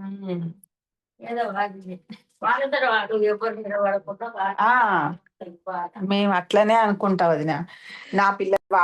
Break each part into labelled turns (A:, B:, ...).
A: హ్మ్. ఏదో అది వాళ్ళంతట వాళ్ళు ఎవరు నిలబడకుండా
B: ఆ! మేము అట్లనే అనుకుంటా వదిన. నా పిల్లలు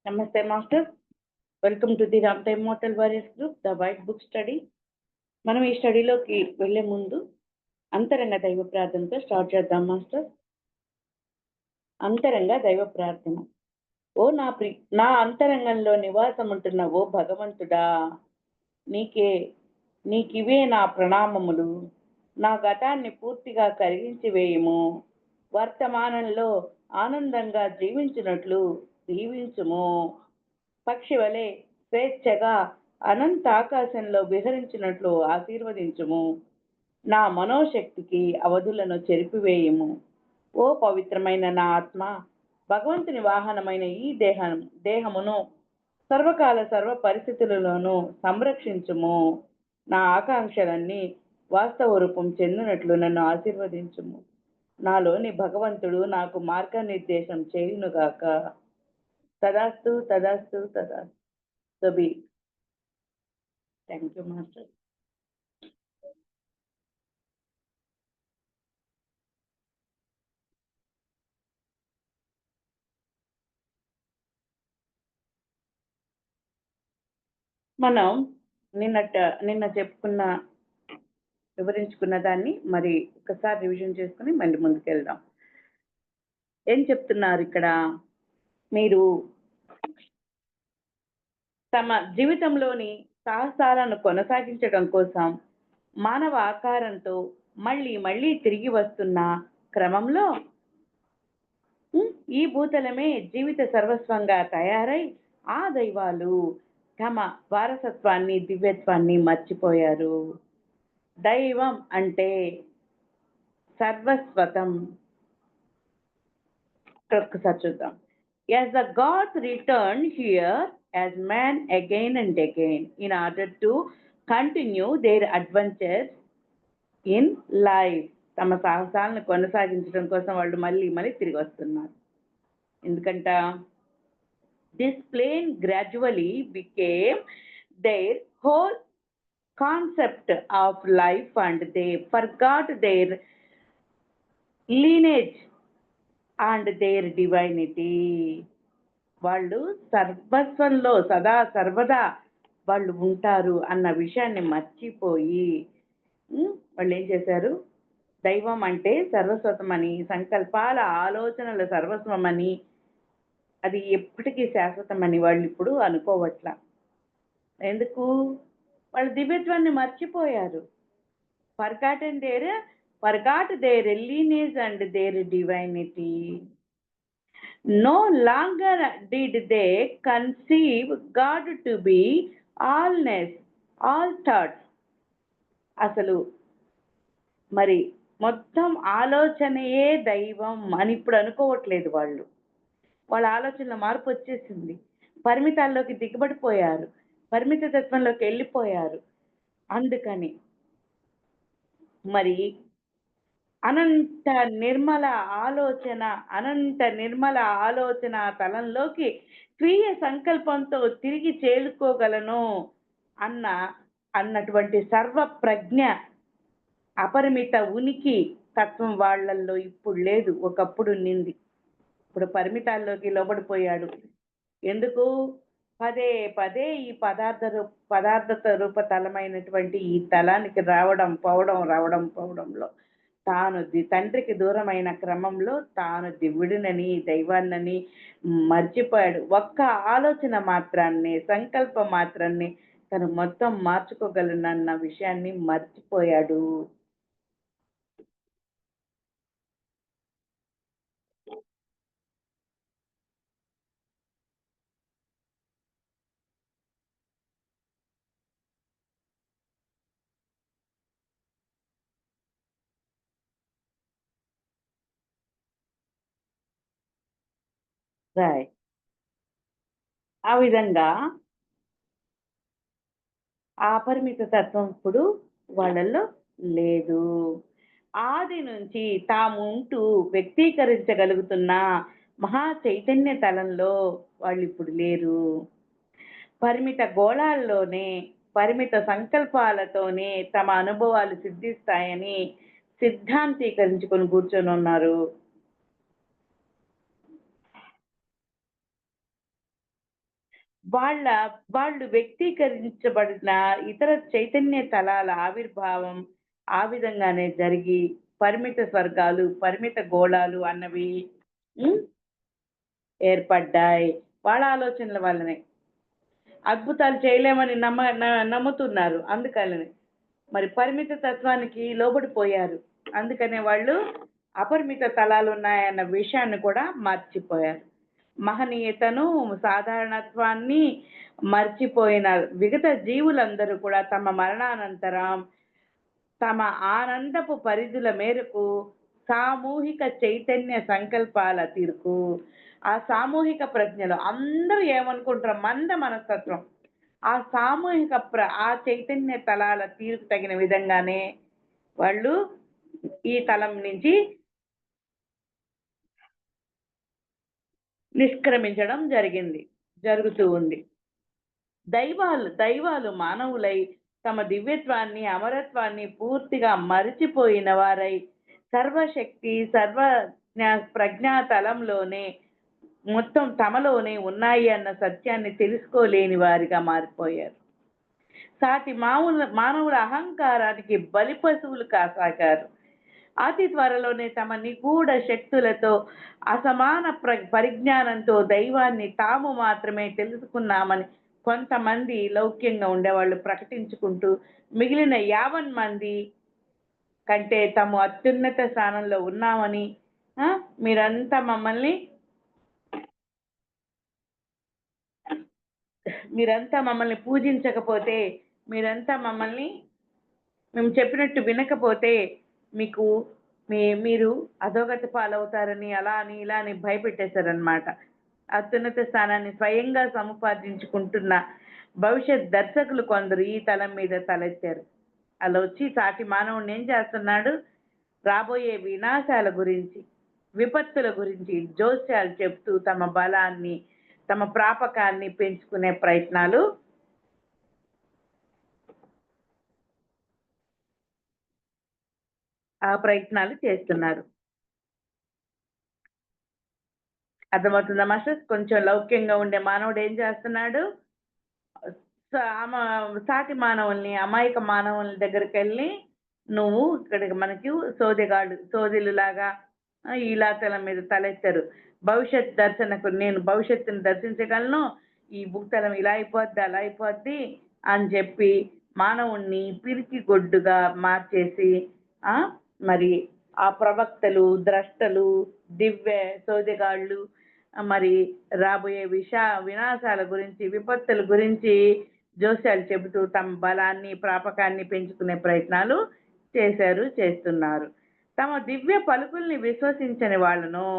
C: Namaste, Master. Welcome to the Ram time mortal warriors group the white book study. మనం ఈ స్టడీలోకి వెళ్లే ముందు అంతరంగ దైవ ప్రార్థనతో స్టార్ట్ చేద్దాం మాస్టర్. అంతరంగ దైవ ప్రార్థన. ఓ నా అంతరంగంలో నివాసం ఉంటున్న ఓ భగవంతుడా, నీకివే నా ప్రణామములు. నా గతాన్ని పూర్తిగా కరిగించి వేయము. వర్తమానంలో ఆనందంగా జీవించినట్లు దీవించుము. పక్షి వలె స్వేచ్ఛగా అనంత ఆకాశంలో విహరించినట్లు ఆశీర్వదించుము. నా మనోశక్తికి అవధులను చెరిపివేయము. ఓ పవిత్రమైన నా ఆత్మ, భగవంతుని వాహనమైన ఈ దేహమును సర్వకాల సర్వ పరిస్థితులలోనూ సంరక్షించుము. నా ఆకాంక్షలన్నీ వాస్తవ రూపం చెందినట్లు నన్ను ఆశీర్వదించుము. నాలోని భగవంతుడు నాకు మార్గనిర్దేశం చేయునుగాక. తదాస్తు తదాస్తు తదాస్తు. So be. Thank you master. మనం నిన్న చెప్పుకున్న వివరించుకున్న దాన్ని మరి ఒకసారి రివిజన్ చేసుకుని మళ్ళీ ముందుకెళ్దాం. ఏం చెప్తున్నారు ఇక్కడ? మీరు తమ జీవితంలోని సాహసాలను కొనసాగించడం కోసం మానవ ఆకారంతో మళ్ళీ మళ్ళీ తిరిగి వస్తున్న క్రమంలో ఈ భూతలమే జీవిత సర్వస్వంగా తయారై ఆ దైవాలు తమ వారసత్వాన్ని దివ్యత్వాన్ని మర్చిపోయారు. దైవం అంటే సర్వస్వతం. ఒక్కసారి చూద్దాం. As the gods return here as man again and again in order to continue their adventures in life. తమ సాహసాలను కొనసాగించడం కోసం వాళ్ళు మళ్ళీ మళ్ళీ తిరిగి వస్తున్నారు. ఎందుకంట this plane gradually became their whole concept of life and they forgot their lineage and their divinity. వాళ్ళు సర్వస్వంలో సదా సర్వదా వాళ్ళు ఉంటారు అన్న విషయాన్ని మర్చిపోయి వాళ్ళు ఏం చేశారు? దైవం అంటే సర్వస్వతమని, సంకల్పాల ఆలోచనల సర్వస్వమని, అది ఎప్పటికీ శాశ్వతమని వాళ్ళు ఇప్పుడు అనుకోవట్ల. ఎందుకు? వాళ్ళ దివ్యత్వాన్ని మర్చిపోయారు. forgot their lineage and their divinity. No longer did they conceive God to be allness, all thoughts. అసలు మరి మొత్తం ఆలోచనయే దైవం అని ఇప్పుడు అనుకోవట్లేదు. వాళ్ళ ఆలోచనలో మార్పు వచ్చేసింది. పరిమితాల్లోకి దిగబడిపోయారు, పరిమిత తత్వంలోకి వెళ్ళిపోయారు. అందుకని మరి అనంత నిర్మల ఆలోచన తలంలోకి స్వీయ సంకల్పంతో తిరిగి చేరుకోగలను అన్నటువంటి సర్వ ప్రజ్ఞ అపరిమిత ఉనికి తత్వం వాళ్ళల్లో ఇప్పుడు లేదు, ఒకప్పుడు నింది. ఇప్పుడు పరిమితాల్లోకి లోబడిపోయాడు. ఎందుకు? పదే పదే ఈ పదార్థ రూప తలమైనటువంటి ఈ తలానికి రావడం పోవడంలో తాను తండ్రికి దూరమైన క్రమంలో తాను దివ్యుడినని దైవాన్నని మర్చిపోయాడు. ఒక్క ఆలోచన మాత్రాన్ని, సంకల్పం మాత్రాన్ని తను మొత్తం మార్చుకోగలనన్న విషయాన్ని మర్చిపోయాడు. రైట్. ఆ విధంగా ఆ అపరిమిత తత్వం ఇప్పుడు వాళ్ళల్లో లేదు. ఆది నుంచి తాము ఉంటూ వ్యక్తీకరించగలుగుతున్న మహా చైతన్య తలంలో వాళ్ళు ఇప్పుడు లేరు. పరిమిత గోళాల్లోనే, పరిమిత సంకల్పాలతోనే తమ అనుభవాలు సిద్ధిస్తాయని సిద్ధాంతీకరించుకొని కూర్చొని ఉన్నారు. వాళ్ళు వ్యక్తీకరించబడిన ఇతర చైతన్య తలాల ఆవిర్భావం ఆ విధంగానే జరిగి పరిమిత స్వర్గాలు, పరిమిత గోళాలు అన్నవి ఏర్పడ్డాయి. వాళ్ళ ఆలోచనల వల్లనే అద్భుతాలు చేయలేమని నమ్ముతున్నారు. అందుకని మరి పరిమిత తత్వానికి లోబడిపోయారు. అందుకనే వాళ్ళు అపరిమిత తలాలు ఉన్నాయన్న విషయాన్ని కూడా మర్చిపోయారు. మహనీయతను, సాధారణత్వాన్ని మర్చిపోయిన విగత జీవులందరూ కూడా తమ మరణానంతరం తమ ఆనందపు పరిధుల మేరకు సామూహిక చైతన్య సంకల్పాల తీర్పు, ఆ సామూహిక ప్రజ్ఞలో అందరూ ఏమనుకుంటారు, మంద మనస్తత్వం, ఆ సామూహిక ఆ చైతన్య తలాల తీర్పు తగిన విధంగానే వాళ్ళు ఈ తలం నుంచి నిష్క్రమించడం జరుగుతూ ఉంది. దైవాలు మానవులై తమ దివ్యత్వాన్ని, అమరత్వాన్ని పూర్తిగా మరిచిపోయిన వారై సర్వశక్తి ప్రజ్ఞా తలంలోనే మొత్తం తమలోనే ఉన్నాయి అన్న సత్యాన్ని తెలుసుకోలేని వారిగా మారిపోయారు. సాటి మానవుల అహంకారానికి బలి పశువులు కాసాగారు. అతి త్వరలోనే తమ నిగూఢ శక్తులతో, అసమాన పరిజ్ఞానంతో దైవాన్ని తాము మాత్రమే తెలుసుకున్నామని కొంతమంది లౌక్యంగా ఉండేవాళ్ళు ప్రకటించుకుంటూ, మిగిలిన 50 మంది కంటే తాము అత్యున్నత స్థానంలో ఉన్నామని, మీరంతా మమ్మల్ని పూజించకపోతే, మీరంతా మేము చెప్పినట్టు వినకపోతే మీరు అధోగతి పాలవుతారని అలా అని ఇలా అని భయపెట్టేశారనమాట. అత్యున్నత స్థానాన్ని స్వయంగా సముపార్జించుకుంటున్న భవిష్యత్ దర్శకులు కొందరు ఈ తలం మీద తలెత్తారు. అలా వచ్చి సాటి మానవుడిని ఏం చేస్తున్నాడు, రాబోయే వినాశాల గురించి, విపత్తుల గురించి జోస్యాలు చెప్తూ తమ బలాన్ని, తమ ప్రాపకాన్ని పెంచుకునే ప్రయత్నాలు చేస్తున్నారు. అర్థమవుతుందా మాస్టర్స్? కొంచెం లౌక్యంగా ఉండే మానవుడు ఏం చేస్తున్నాడు, సాటి మానవుల్ని, అమాయక మానవుల దగ్గరికి వెళ్ళి నువ్వు ఇక్కడికి మనకి సోదెలు లాగా ఇలా తల మీద తలెత్తారు. నేను భవిష్యత్తును దర్శించగలను, ఈ భూతలం ఇలా అయిపోద్ది అలా అయిపోద్ది అని చెప్పి మానవుణ్ణి పిరికి గొడ్డుగా మార్చేసి మరి ఆ ప్రవక్తలు, ద్రష్టలు, దివ్య సోదెగాళ్ళు మరి రాబోయే వినాశాల గురించి, విపత్తుల గురించి జోస్యాలు చెబుతూ తమ బలాన్ని, ప్రాపకాన్ని పెంచుకునే ప్రయత్నాలు చేస్తున్నారు. తమ దివ్య పలుకుల్ని విశ్వసించని వాళ్ళను,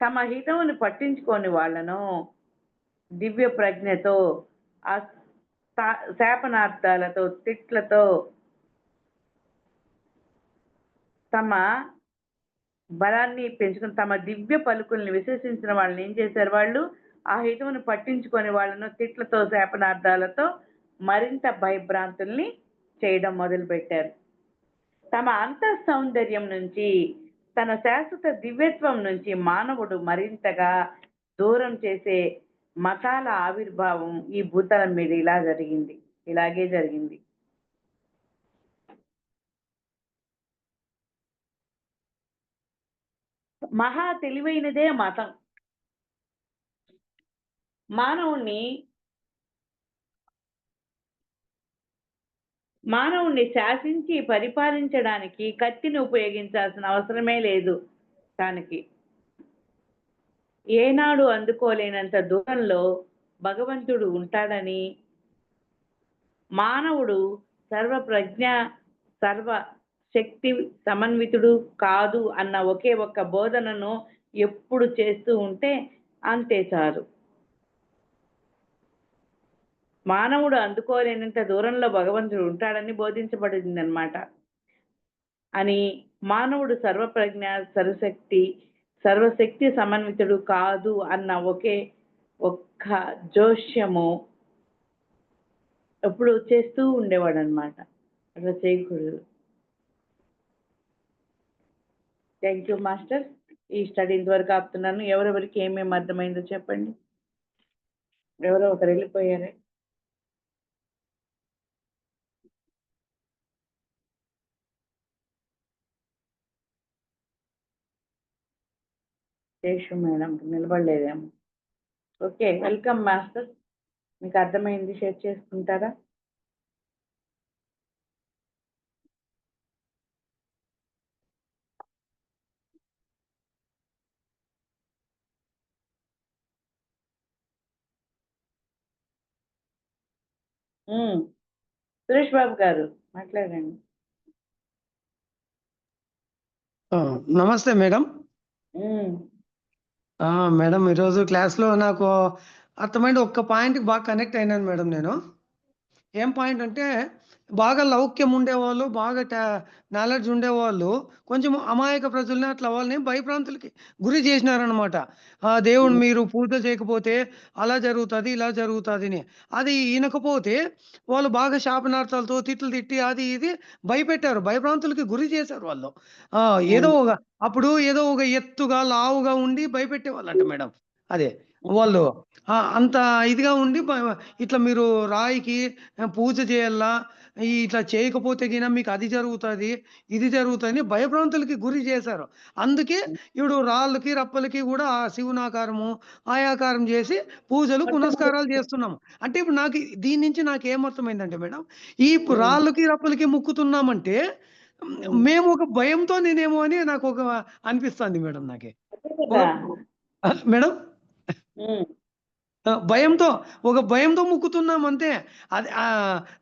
C: తమ హితవుని పట్టించుకోని వాళ్ళను దివ్య ప్రజ్ఞతో, ఆ శాపనార్థాలతో, తిట్లతో తమ బలాన్ని పెంచుకుని తమ దివ్య పలుకుల్ని విశ్వసించిన వాళ్ళని ఏం చేశారు, వాళ్ళు ఆ హితవుని పట్టించుకొని వాళ్ళను తిట్లతో, శాపనార్థాలతో మరింత భయభ్రాంతుల్ని చేయడం మొదలుపెట్టారు. తమ అంతః సౌందర్యం నుంచి, తన శాశ్వత దివ్యత్వం నుంచి మానవుడు మరింతగా దూరం చేసే మతాల ఆవిర్భావం ఈ భూతలం మీద ఇలాగే జరిగింది. మహా తెలివైనదే మతం. మానవుణ్ణి శాసించి పరిపాలించడానికి కత్తిని ఉపయోగించాల్సిన అవసరమే లేదు. దానికి ఏనాడు అందుకోలేనంత దూరంలో భగవంతుడు ఉంటాడని, మానవుడు సర్వప్రజ్ఞ సర్వశక్తి సమన్వితుడు కాదు అన్న ఒకే ఒక్క బోధనను ఎప్పుడు చేస్తూ ఉంటే అంతే చాలు. మానవుడు అందుకోలేనంత దూరంలో భగవంతుడు ఉంటాడని బోధించబడింది అన్నమాట. అని మానవుడు సర్వప్రజ్ఞ సర్వశక్తి సమన్వితుడు కాదు అన్న ఒకే ఒక్క జోష్యము ఎప్పుడు చేస్తూ ఉండేవాడు అనమాట. అట్లా చేయకూడదు. Thank you master. ఈ స్టడీ ఇంతవరకు ఆపుతున్నాను. ఎవరెవరికి ఏమేమి అర్థమైందో చెప్పండి. ఎవరో ఒకరు వెళ్ళిపోయారే. శేషు మేడం నిలబడలేదేమో. Okay, welcome master. మీకు అర్థమైంది షేర్ చేసుకుంటారా? సురేష్ బాబు గారు మాట్లాడండి.
D: నమస్తే మేడం. మేడం ఈరోజు క్లాస్లో నాకు అర్థమైంది ఒక్క పాయింట్కి బాగా కనెక్ట్ అయినాను మేడం. నేను ఏం పాయింట్ అంటే బాగా లౌక్యం ఉండేవాళ్ళు, బాగా నాలెడ్జ్ ఉండేవాళ్ళు కొంచెం అమాయక ప్రజల్ని అట్లా వాళ్ళని భయభ్రాంతులకి గురి చేసినారనమాట. దేవుడు మీరు పూజ చేయకపోతే అలా జరుగుతుంది, ఇలా జరుగుతుంది. అది వినకపోతే వాళ్ళు బాగా శాపనార్థాలతో తిట్లు తిట్టి అది ఇది భయపెట్టారు, భయభ్రాంతులకి గురి చేశారు వాళ్ళు. ఏదో ఒక అప్పుడు ఏదో ఒక ఎత్తుగా లావుగా ఉండి భయపెట్టేవాళ్ళంట మేడం. అదే వాళ్ళు అంత ఇదిగా ఉండి ఇట్లా మీరు రాయికి పూజ చేయాలా, ఇట్లా చేయకపోతే గిన మీకు అది జరుగుతుంది, ఇది జరుగుతుంది భయభ్రాంతులకి గురి చేశారు. అందుకే ఇప్పుడు రాళ్ళకి రప్పలకి కూడా ఆ శివునాకారము ఆయాకారం చేసి పూజలు పునస్కారాలు చేస్తున్నాము. అంటే ఇప్పుడు నాకు దీని నుంచి నాకు ఏమర్థమైందంటే మేడం, ఈ రాళ్ళకి రప్పలకి ముక్కుతున్నామంటే మేము ఒక భయంతో నేనేమో అని నాకు ఒక అనిపిస్తుంది మేడం. నాకే మేడం భయంతో ముక్కుతున్నాం అంతే. అది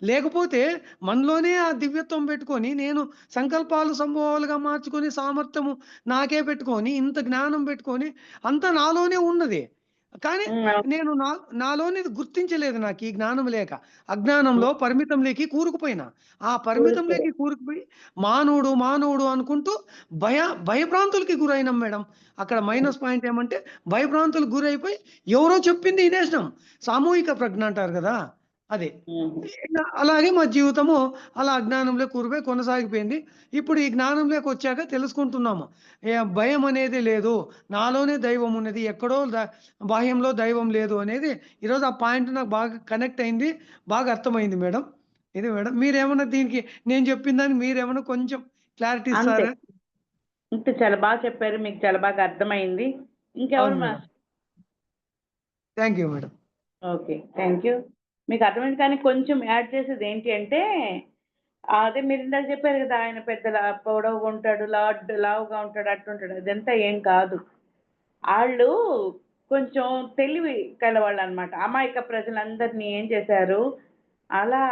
D: లేకపోతే మనలోనే ఆ దివ్యత్వం పెట్టుకొని నేను సంకల్పాలు సంభవాలుగా మార్చుకొని సామర్థ్యము నాకే పెట్టుకొని ఇంత జ్ఞానం పెట్టుకొని అంతా నాలోనే ఉన్నది. కానీ నేను నాలోనే గుర్తించలేదు. నాకు ఈ జ్ఞానం లేక అజ్ఞానంలో పరిమితంలోకి కూరుకుపోయినా. ఆ పరిమితంలోకి కూరుకుపోయి మానవుడు అనుకుంటూ భయభ్రాంతులకి గురైనాం మేడం. అక్కడ మైనస్ పాయింట్ ఏమంటే భయభ్రాంతులకు గురైపోయి ఎవరో చెప్పింది వినేసినాం. సామూహిక ప్రజ్ఞ అంటారు కదా, అదే. అలాగే మా జీవితము అలా అజ్ఞానంలో కూరిపోయి కొనసాగిపోయింది. ఇప్పుడు ఈ జ్ఞానంలోకి వచ్చాక తెలుసుకుంటున్నాము, భయం అనేది లేదు, నాలోనే దైవం ఉన్నది, ఎక్కడో బాహ్యంలో దైవం లేదు అనేది ఈరోజు ఆ పాయింట్ నాకు బాగా కనెక్ట్ అయింది, బాగా అర్థమైంది మేడం. ఇది మేడం, మీరేమన్నా దీనికి నేను చెప్పిన దాన్ని మీరేమన్నా కొంచెం క్లారిటీ ఇస్తారా?
C: ఇంత చాలా బాగా చెప్పారు, మీకు చాలా బాగా అర్థమైంది. ఇంకెవరు?
D: Thank you madam.
C: Okay, thank you. మీకు అర్థమైంది. కానీ కొంచెం యాడ్ చేసేది ఏంటి అంటే, అదే మీరు ఇందాక చెప్పారు కదా, ఆయన పెద్ద పొడవుగా ఉంటాడు, లావుగా ఉంటాడు, అట్టుంటాడు. అదంతా ఏం కాదు. వాళ్ళు కొంచెం తెలివి కలవాళ్ళు అనమాట. అమాయక ప్రజలందరినీ ఏం చేశారు, అలా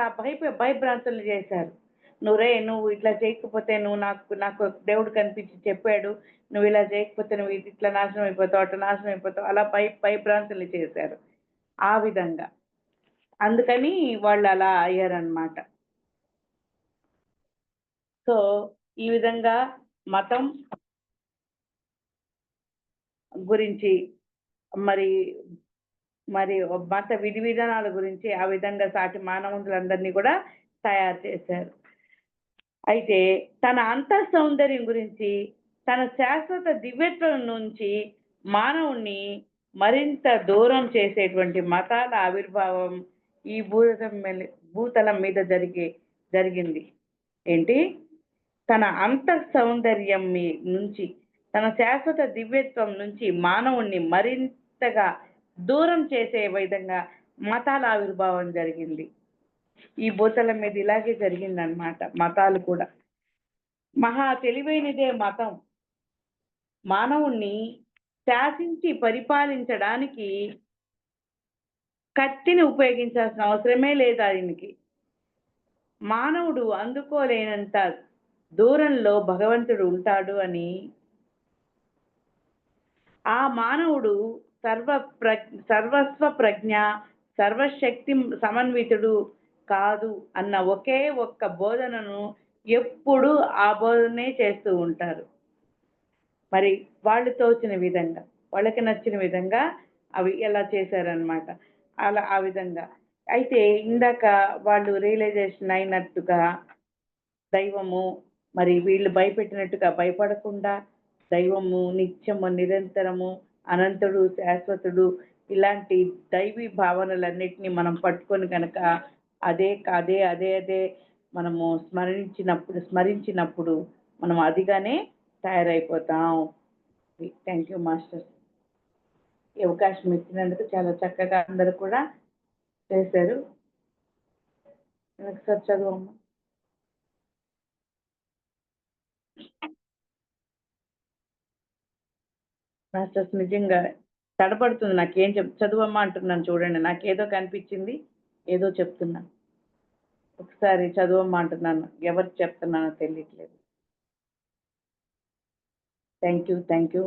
C: భయభ్రాంతులు చేశారు. నువ్వు ఇట్లా చేయకపోతే నాకు దేవుడు కనిపించి చెప్పాడు, నువ్వు ఇలా చేయకపోతే నువ్వు ఇట్లా నాశనం అయిపోతావు, అట్లా నాశనం అయిపోతావు, అలా భయభ్రాంతులు చేశారు ఆ విధంగా. అందుకని వాళ్ళు అలా అయ్యారనమాట. సో ఈ విధంగా మతం గురించి మరి మత విధి విధానాల గురించి ఆ విధంగా సాటి మానవులందరినీ కూడా తయారు చేశారు. అయితే తన అంతః సౌందర్యం గురించి, తన శాశ్వత దివ్యత్వం నుంచి మానవుణ్ణి మరింత దూరం చేసేటువంటి మతాల ఆవిర్భావం ఈ భూతలం మీద జరిగింది. ఏంటి? తన అంతః సౌందర్యం నుంచి, తన శాశ్వత దివ్యత్వం నుంచి మానవుణ్ణి మరింతగా దూరం చేసే విధంగా మతాల ఆవిర్భావం జరిగింది. ఈ భూతలం మీద ఇలాగే జరిగిందనమాట. మతాలు కూడా మహా తెలివైనదే మతం. మానవుణ్ణి శాసించి పరిపాలించడానికి కత్తిని ఉపయోగించాల్సిన అవసరమే లేదు ఆయనకి. మానవుడు అందుకోలేనంత దూరంలో భగవంతుడు ఉంటాడు అని, ఆ మానవుడు సర్వస్వ ప్రజ్ఞ, సర్వశక్తి సమన్వితుడు కాదు అన్న ఒకే ఒక్క బోధనను ఎప్పుడు ఆ బోధనే చేస్తూ ఉంటారు. మరి వాళ్ళు తోచిన విధంగా, వాళ్ళకి నచ్చిన విధంగా అవి ఎలా చేశారనమాట. అలా ఆ విధంగా అయితే ఇందాక వాళ్ళు రియలైజేషన్ అయినట్టుగా దైవము, మరి వీళ్ళు భయపెట్టినట్టుగా భయపడకుండా దైవము నిత్యము, నిరంతరము, అనంతుడు, శాశ్వతుడు ఇలాంటి దైవీ భావనలన్నిటినీ మనం పట్టుకొని కనుక అదే అదే అదే అదే మనము స్మరించినప్పుడు మనం అదిగానే తయారైపోతాం. Thank you master. ఈ అవకాశం ఇచ్చినందుకు చాలా చక్కగా అందరూ కూడా చేశారు. ఒకసారి చదువమ్మా. మాస్టర్స్ నిజంగా తడపడుతుంది, నాకేం చదువమ్మా అంటున్నాను చూడండి. నాకేదో కనిపించింది, ఏదో చెప్తున్నాను. ఒకసారి చదువమ్మా అంటున్నాను, ఎవరికి చెప్తున్నానో తెలియట్లేదు. Thank you.